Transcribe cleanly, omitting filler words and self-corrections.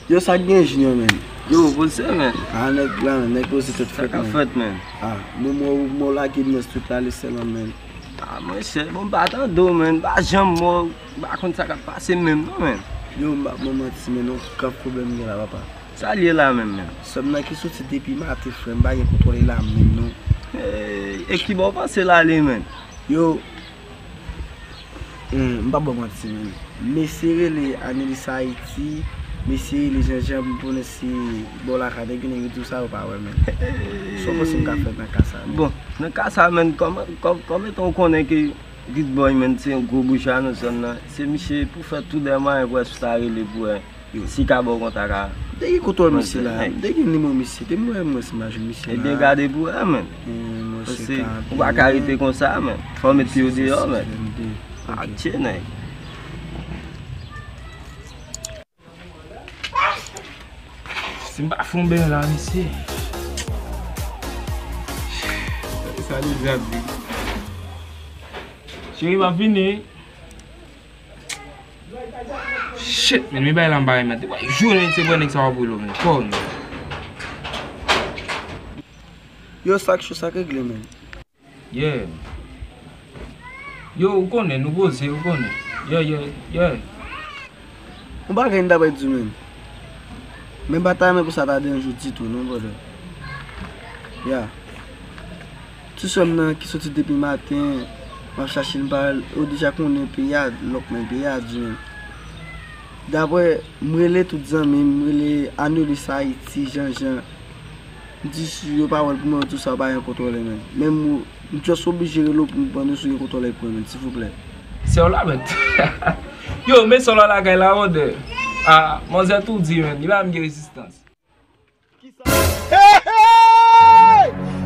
Yo sa gen junior men. Yo, você, man. Ah, nek pose tout Tá fèt com a men. fête, man. Ah, mou la ki mè street la li selan men. Ah, mwen se, mwen ba tan do, man. Ba jam mwen, ba kon sa ka pase men, non, man. Yo mbak maman ti men nou kaf problem gen la papa. Sa liye la men, man. Som nan ki soti depi mate frem, ba yon kontrole la men nou. E ki bon pa se la li, man. Yo, mbak maman ti men. Mesere le Anelisa Haiti, mesere le Jean-Jean mpone si bola kade gine yon tout sa ou pa wè men. So mwen se mka fèt nan kasa men. Bon, nan kasa men, kome ton konen ki Git boy men se yon gros boucha nou son nan. Se miche pou fè tout deman yon wè soutare li pou si ka bon kontaka. De yon kontol misi la, de yon ni mwen misi, de mwen se majou misi la. E de gade pou men. Se ou ba karite kon sa men. Fò meti yo de yo men. A tche nen. Se mba foun ben la misi. Salut Zabi. Chérie va venir. Shit, men mi bay lan bay men. Why journée c'est bon ça va boulot men. Kon. Yo sak chou sak regle men. Yeah. Yo, ou konnen nou boze, ou konnen. Yeah. Mwen ba gen dabay di men. Men batay men pou sa ta den jou titou non bode. Ya. Ti som nan ki soti depi matin. Mwen chache l'bal, ou deja konnen peyad, lok men peyad di men. D'apre, mwele tout zami, mwele Anelisa Haiti, Jean-Jean. Di si yo pa wèl pou mwen tout sa ba yon kontrole men. Men mwen just obligere lò pou mwen pwende sou yon kontrole pou men, s'il vous plaît. Se ou la men. Yo, men son la gay la wode. Ah, mwen zè tout di men, il va mge resistance. Hey!